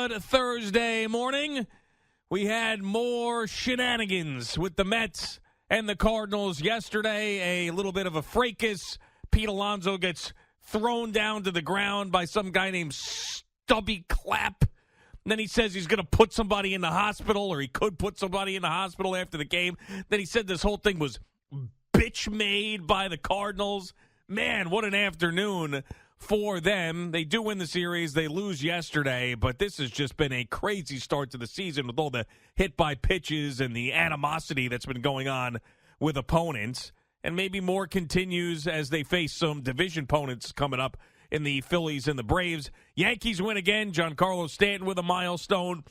good Thursday morning. We had more shenanigans with the Mets and the Cardinals yesterday. A little bit of a fracas. Pete Alonso gets thrown down to the ground by some guy named Stubby Clapp. And then he says he's going to put somebody in the hospital, or he could put somebody in the hospital after the game. Then he said this whole thing was bitch-made by the Cardinals. Man, what an afternoon for them. They do win the series. They lose yesterday, but this has just been a crazy start to the season with all the hit-by pitches and the animosity that's been going on with opponents. And maybe more continues as they face some division opponents coming up in the Phillies and the Braves. Yankees win again. Giancarlo Stanton with a milestone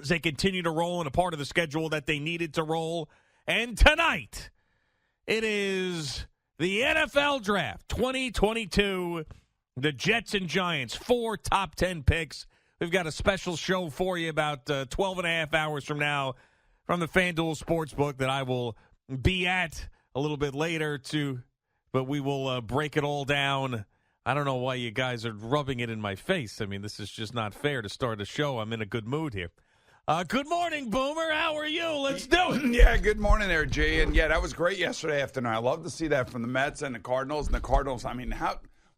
as they continue to roll in a part of the schedule that they needed to roll. And tonight, it is the NFL Draft 2022. The Jets and Giants, 4 top 10 picks. We've got a special show for you about 12 and a half hours from now from the FanDuel Sportsbook that I will be at a little bit later, but we will break it all down. I don't know why you guys are rubbing it in my face. I mean, this is just not fair to start a show. I'm in a good mood here. Good morning, Boomer. How are you? Let's do it. Yeah, good morning there, Jay. And, yeah, that was great yesterday afternoon. I love to see that from the Mets and the Cardinals. And the Cardinals, I mean,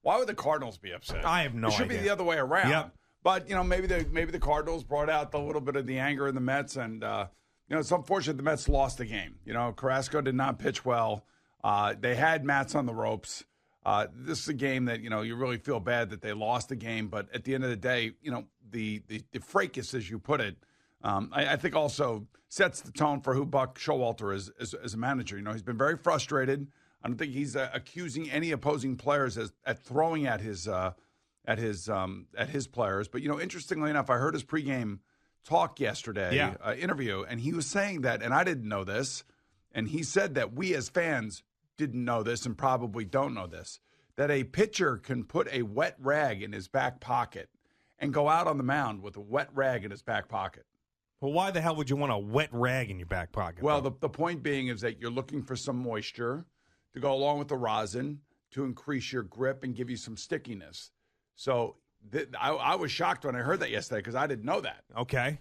why would the Cardinals be upset? I have no idea. It should be the other way around. Yep. But, maybe the Cardinals brought out a little bit of the anger in the Mets. And, it's unfortunate the Mets lost the game. Carrasco did not pitch well. They had Mats on the ropes. This is a game that, you really feel bad that they lost the game. But at the end of the day, the fracas, as you put it, I think also sets the tone for who Buck Showalter is as a manager. He's been very frustrated. I don't think he's accusing any opposing players at throwing at his players. But, interestingly enough, I heard his pregame talk yesterday, interview, and he was saying that, and I didn't know this, and he said that we as fans didn't know this and probably don't know this, that a pitcher can put a wet rag in his back pocket and go out on the mound with a wet rag in his back pocket. Well, why the hell would you want a wet rag in your back pocket? Well, the point being is that you're looking for some moisture to go along with the rosin to increase your grip and give you some stickiness. So I was shocked when I heard that yesterday because I didn't know that. Okay.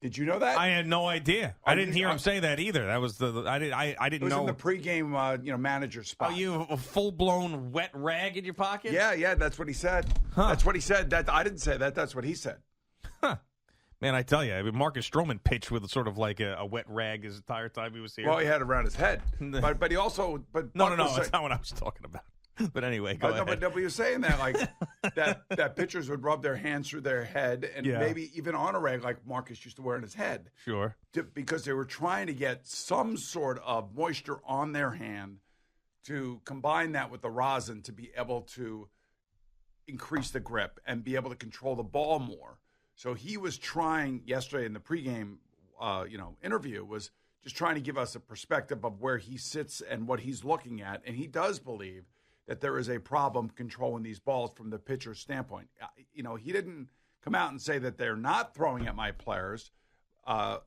Did you know that? I had no idea. I didn't hear him say that either. That was I didn't know. It was in the pregame, manager spot. Oh, you have a full-blown wet rag in your pocket? Yeah, that's what he said. Huh. That's what he said. I didn't say that. That's what he said. Huh. Man, I tell you, Marcus Stroman pitched with sort of like a wet rag his entire time he was here. Well, he had it around his head. but he also... No, that's not what I was talking about. But anyway, go ahead. But you're saying that, like, that pitchers would rub their hands through their head and maybe even on a rag like Marcus used to wear in his head. Sure. Because they were trying to get some sort of moisture on their hand to combine that with the rosin to be able to increase the grip and be able to control the ball more. So he was trying yesterday in the pregame, interview, was just trying to give us a perspective of where he sits and what he's looking at. And he does believe that there is a problem controlling these balls from the pitcher's standpoint. He didn't come out and say that they're not throwing at my players. And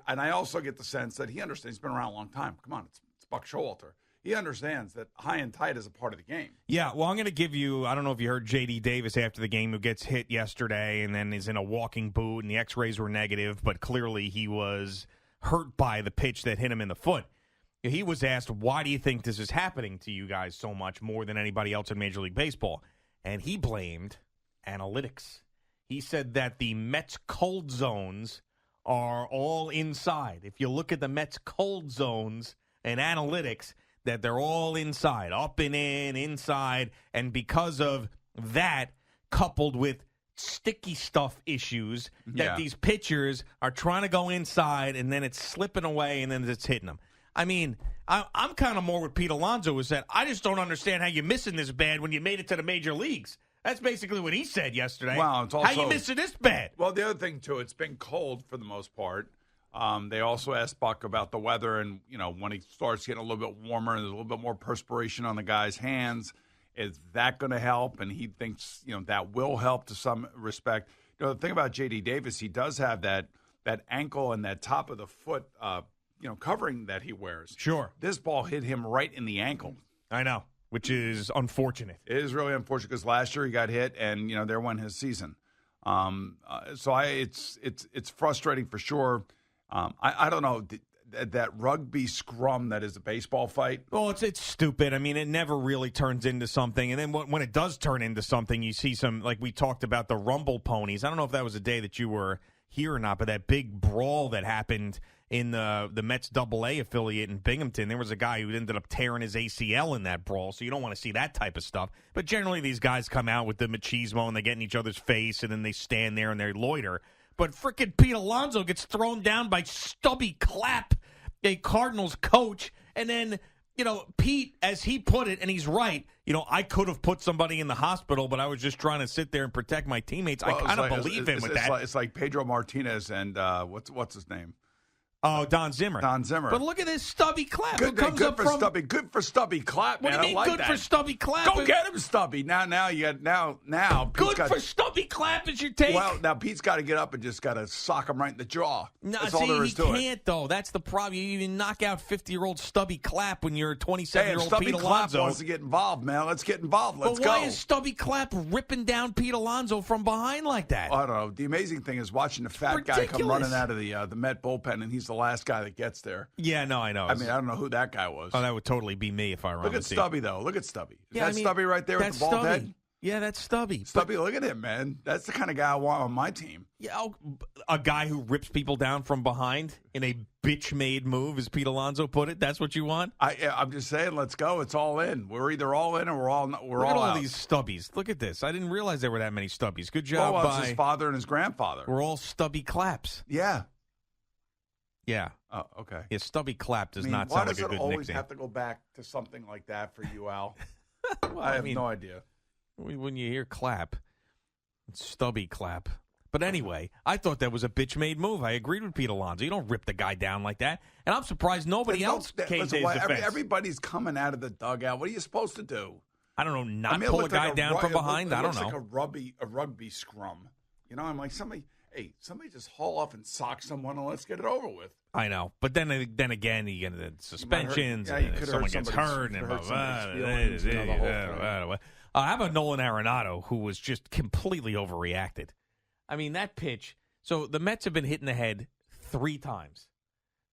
I also get the sense that he understands. He's been around a long time. Come on, it's Buck Showalter. He understands that high and tight is a part of the game. Yeah, well, I'm going to give you, I don't know if you heard J.D. Davis after the game who gets hit yesterday and then is in a walking boot and the x-rays were negative, but clearly he was hurt by the pitch that hit him in the foot. He was asked, why do you think this is happening to you guys so much more than anybody else in Major League Baseball? And he blamed analytics. He said that the Mets cold zones are all inside. If you look at the Mets cold zones and analytics, that they're all inside, up and in, inside, and because of that, coupled with sticky stuff issues, that these pitchers are trying to go inside, and then it's slipping away, and then it's hitting them. I mean, I'm kind of more with Pete Alonso, who said, I just don't understand how you're missing this bad when you made it to the major leagues. That's basically what he said yesterday. Well, it's also, how you missing this bad? Well, the other thing, too, it's been cold for the most part. They also asked Buck about the weather, and, when he starts getting a little bit warmer and there's a little bit more perspiration on the guy's hands, is that going to help? And he thinks, that will help to some respect. The thing about J.D. Davis, he does have that ankle and that top of the foot, covering that he wears. Sure. This ball hit him right in the ankle. I know, which is unfortunate. It is really unfortunate because last year he got hit, and, there went his season. It's frustrating for sure. I don't know that rugby scrum that is a baseball fight. Well, it's stupid. I mean, it never really turns into something. And then when it does turn into something, you see some, like we talked about the Rumble ponies. I don't know if that was a day that you were here or not, but that big brawl that happened in the Mets AA affiliate in Binghamton, there was a guy who ended up tearing his ACL in that brawl, so you don't want to see that type of stuff. But generally, these guys come out with the machismo, and they get in each other's face, and then they stand there and they loiter. But frickin' Pete Alonso gets thrown down by Stubby Clapp, a Cardinals coach, and then, Pete, as he put it, and he's right, I could have put somebody in the hospital, but I was just trying to sit there and protect my teammates. I kind of believe him with that. It's like Pedro Martinez and what's his name? Oh, Don Zimmer. But look at this Stubby Clapp. Good for Stubby Clapp, man. What do you mean good for Stubby Clapp? Go get him, Stubby. Now Pete's good for Stubby Clapp is your take? Well, now Pete's got to get up and just got to sock him right in the jaw. That's all there is to it. He can't, though. That's the problem. You even knock out 50-year-old Stubby Clapp when you're 27-year-old Pete Alonso. Stubby Clapp wants to get involved, man. Let's get involved. Let's go. Why is Stubby Clapp ripping down Pete Alonso from behind like that? I don't know. The amazing thing is watching the fat guy come running out of the Met bullpen, and he's the last guy that gets there. Yeah, no, I know. I mean, I don't know who that guy was. Oh, that would totally be me if I were on the team. Look at Stubby, though. Look at Stubby. Is that Stubby right there with the bald head? Yeah, that's Stubby. Stubby, look at him, man. That's the kind of guy I want on my team. Yeah, a guy who rips people down from behind in a bitch-made move, as Pete Alonso put it. That's what you want? I'm just saying, let's go. It's all in. We're either all in or we're all out. Look at all these Stubbies. Look at this. I didn't realize there were that many Stubbies. Good job by... It's his father and his grandfather. We're all Stubby Claps. Yeah. Yeah. Oh, okay. Yeah, Stubby Clapp does not sound like a good nickname. Why does it always have to go back to something like that for you, Al? I have no idea. When you hear Clapp, it's Stubby Clapp. But anyway, I thought that was a bitch-made move. I agreed with Pete Alonso. You don't rip the guy down like that. And I'm surprised nobody else came to his defense. Everybody's coming out of the dugout. What are you supposed to do? I don't know. Pull a guy down from behind? I don't know. It looks like a rugby scrum. I'm like, somebody just haul off and sock someone and let's get it over with. I know. But then again, you get the suspensions, and someone gets hurt. How about Nolan Arenado, who was just completely overreacted? I mean, that pitch. So the Mets have been hit in the head 3 times.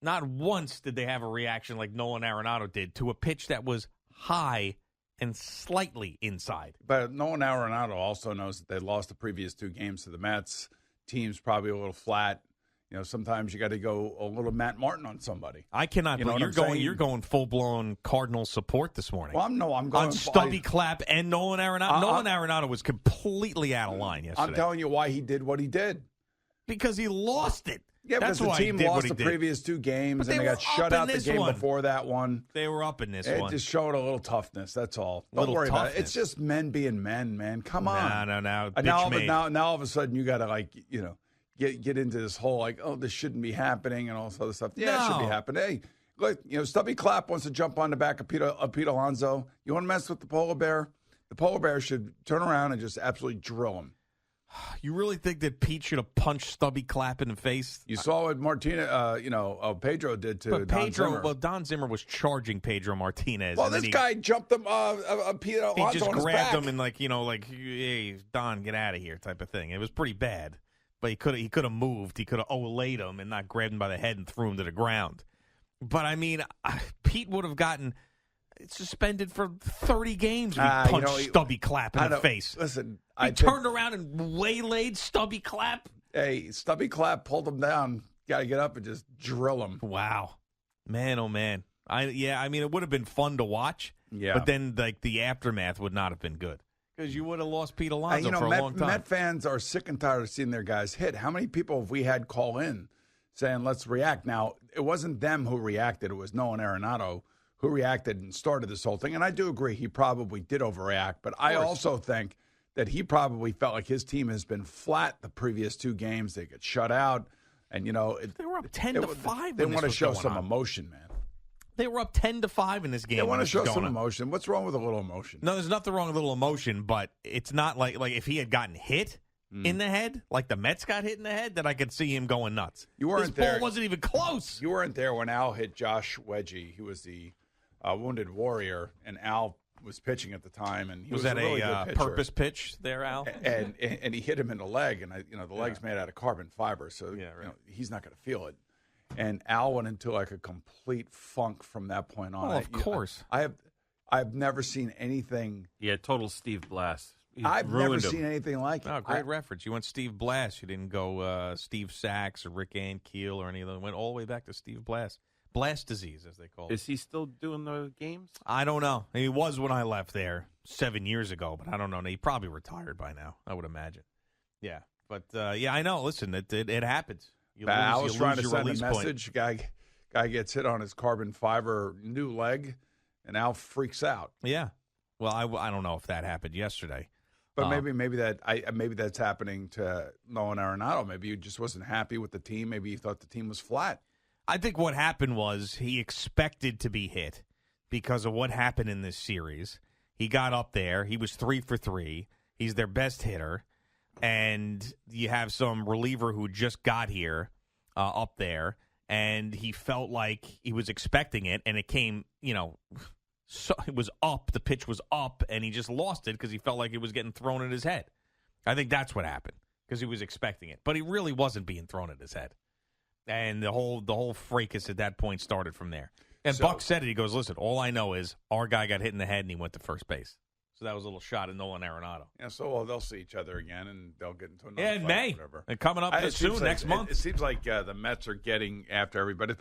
Not once did they have a reaction like Nolan Arenado did to a pitch that was high and slightly inside. But Nolan Arenado also knows that they lost the previous 2 games to the Mets. Team's probably a little flat. Sometimes you got to go a little Matt Martin on somebody. I cannot believe you're going full-blown Cardinal support this morning. Well, I'm going on Stubby Clapp and Nolan Arenado. Nolan Arenado was completely out of line yesterday. I'm telling you why he did what he did. Because he lost it. Yeah, that's because the team lost the previous 2 games, and they got shut out the game before that one. They were up in this one. It just showed a little toughness, that's all. Don't worry about it. It's just men being men, man. Come on. No. Now all of a sudden you got to, get into this whole, this shouldn't be happening and all this other stuff. Yeah, it should be happening. Hey, look, Stubby Clapp wants to jump on the back of Pete Alonso. You want to mess with the polar bear? The polar bear should turn around and just absolutely drill him. You really think that Pete should have punched Stubby Clapp in the face? You saw what Pedro did to Don Zimmer. Well, Don Zimmer was charging Pedro Martinez. Well, this guy jumped him, Pete Alonso he just on his grabbed back. him and hey, Don, get out of here type of thing. It was pretty bad. But he could have moved. He could have olayed him and not grabbed him by the head and threw him to the ground. But, I mean, Pete would have gotten suspended for 30 games if he punched Stubby Clapp in the face. Listen, he turned around and waylaid Stubby Clapp. Hey, Stubby Clapp pulled him down. Got to get up and just drill him. Wow. Man, oh, man. I mean, it would have been fun to watch. Yeah. But then, the aftermath would not have been good. Because you would have lost Pete Alonso for a long time. Met fans are sick and tired of seeing their guys hit. How many people have we had call in saying, let's react? Now, it wasn't them who reacted. It was Nolan Arenado who reacted and started this whole thing. And I do agree he probably did overreact. But I also think that he probably felt like his team has been flat the previous 2 games. They get shut out. And, they were up 10-5. They want to show some emotion, man. They were up 10-5 in this game. They want to show some emotion. What's wrong with a little emotion? No, there's nothing wrong with a little emotion, but it's not like if he had gotten hit in the head, like the Mets got hit in the head, then I could see him going nuts. You weren't there. This ball wasn't even close. You weren't there when Al hit Josh Wedgie. He was the Wounded Warrior, and Al was pitching at the time, and he Was was that a really good pitcher. purpose pitch there, Al? And he hit him in the leg, and the leg's made out of carbon fiber, so he's not going to feel it. And Al went into like a complete funk from that point on. Oh, of course. I've never seen anything. Yeah, total Steve Blass. I've never seen anything like it. Oh, great reference. You went Steve Blass. You didn't go Steve Sachs or Rick Ankiel or any of them. Went all the way back to Steve Blass. Blast disease, as they call it. Is he still doing the games? I don't know. He was when I left there 7 years ago, but I don't know. He probably retired by now, I would imagine. Yeah. But, I know. Listen, it happens. I was trying to send a message. Guy gets hit on his carbon fiber new leg, and Al freaks out. Yeah. Well, I don't know if that happened yesterday. But maybe that's happening to Nolan Arenado. Maybe he just wasn't happy with the team. Maybe he thought the team was flat. I think what happened was he expected to be hit because of what happened in this series. He got up there. He was 3 for 3. He's their best hitter. And you have some reliever who just got here up there, and he felt like he was expecting it, and it came, so it was up. The pitch was up, and he just lost it because he felt like it was getting thrown at his head. I think that's what happened because he was expecting it. But he really wasn't being thrown at his head. And the whole fracas at that point started from there. And Buck said it. He goes, listen, all I know is our guy got hit in the head and he went to first base. So that was a little shot at Nolan Arenado. Yeah, so they'll see each other again and they'll get into another in fight May. Or whatever. And coming up soon, next month. It seems like the Mets are getting after everybody.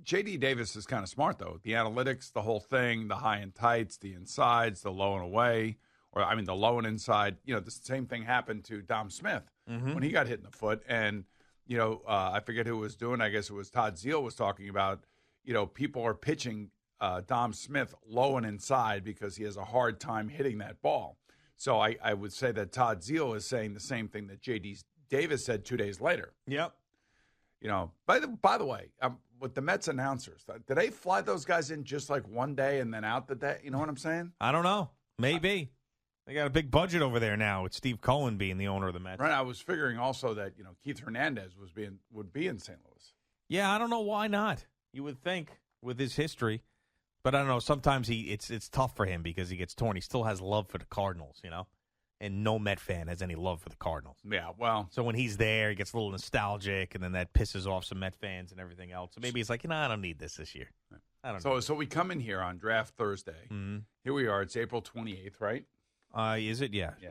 J.D. Davis is kind of smart, though. The analytics, the whole thing, the high and tights, the insides, the low and away, the low and inside. The same thing happened to Dom Smith when he got hit in the foot. And I forget who was doing. I guess it was Todd Zeile was talking about. People are pitching Dom Smith low and inside because he has a hard time hitting that ball. So I would say that Todd Zeile is saying the same thing that J.D. Davis said 2 days later. Yep. By the way, with the Mets announcers, did they fly those guys in just like one day and then out the day? You know what I'm saying? I don't know. Maybe. They got a big budget over there now with Steve Cohen being the owner of the Mets. Right. I was figuring also that Keith Hernandez would be in St. Louis. Yeah, I don't know why not. You would think with his history, but I don't know. Sometimes it's tough for him because he gets torn. He still has love for the Cardinals, and no Met fan has any love for the Cardinals. Yeah, well, so when he's there, he gets a little nostalgic, and then that pisses off some Met fans and everything else. So maybe he's like, I don't need this year. I don't know. So we come in here on Draft Thursday. Mm-hmm. Here we are. It's April 28th, right? Is it? Yeah. Yeah.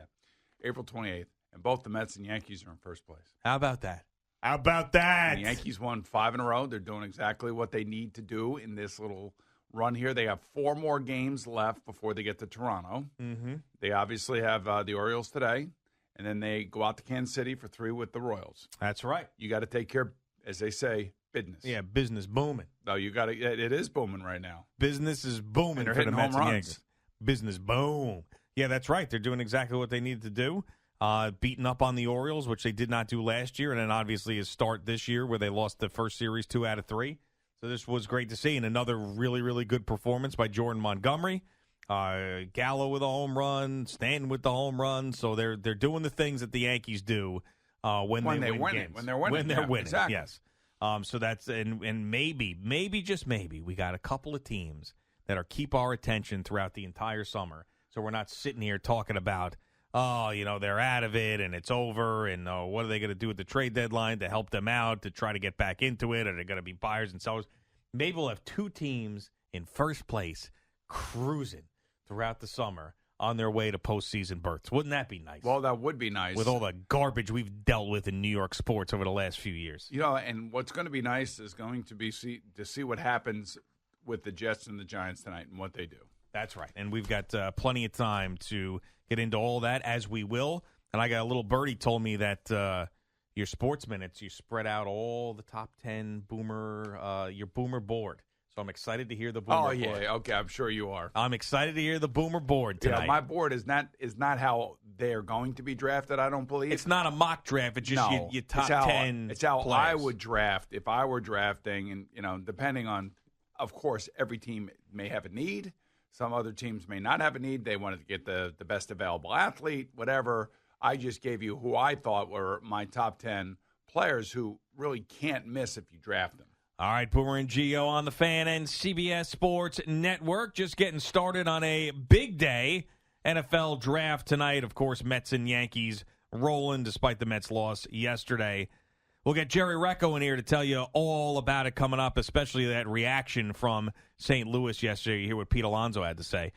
April 28th. And both the Mets and Yankees are in first place. How about that? How about that? The Yankees won 5 in a row. They're doing exactly what they need to do in this little run here. They have 4 more games left before they get to Toronto. Mm-hmm. They obviously have the Orioles today. And then they go out to Kansas City for 3 with the Royals. That's right. You got to take care of, as they say, business. Yeah, business booming. No, you got to. It is booming right now. Business is booming for the Mets and Yankees. Business boom. Yeah, that's right. They're doing exactly what they needed to do. Beating up on the Orioles, which they did not do last year, and then obviously a start this year where they lost the first series 2 out of 3. So this was great to see, and another really, really good performance by Jordan Montgomery. Gallo with a home run, Stanton with the home run. So they're doing the things that the Yankees do when they win games. When they're winning. Exactly. Yes. So that's and maybe just maybe we got a couple of teams that'll keep our attention throughout the entire summer. So we're not sitting here talking about, they're out of it and it's over, and what are they going to do at the trade deadline to help them out to try to get back into it? Are they going to be buyers and sellers? Maybe we'll have 2 teams in first place cruising throughout the summer on their way to postseason berths. Wouldn't that be nice? Well, that would be nice. With all the garbage we've dealt with in New York sports over the last few years. And what's going to be nice is going to be to see what happens with the Jets and the Giants tonight and what they do. That's right. And we've got plenty of time to get into all that, as we will. And I got a little birdie told me that your sports minutes, you spread out all the top 10 your Boomer board. So I'm excited to hear the Boomer board. Oh, yeah. Okay, I'm sure you are. I'm excited to hear the Boomer board tonight. Yeah, my board is not how they're going to be drafted, I don't believe. It's not a mock draft. It's just your top 10 It's how players. I would draft if I were drafting. And, depending on, of course, every team may have a need. Some other teams may not have a need. They wanted to get the best available athlete, whatever. I just gave you who I thought were my top 10 players who really can't miss if you draft them. All right, Boomer and Gio on the Fan and CBS Sports Network. Just getting started on a big day. NFL draft tonight. Of course, Mets and Yankees rolling despite the Mets' loss yesterday. We'll get Jerry Recco in here to tell you all about it coming up, especially that reaction from St. Louis yesterday. You hear what Pete Alonso had to say.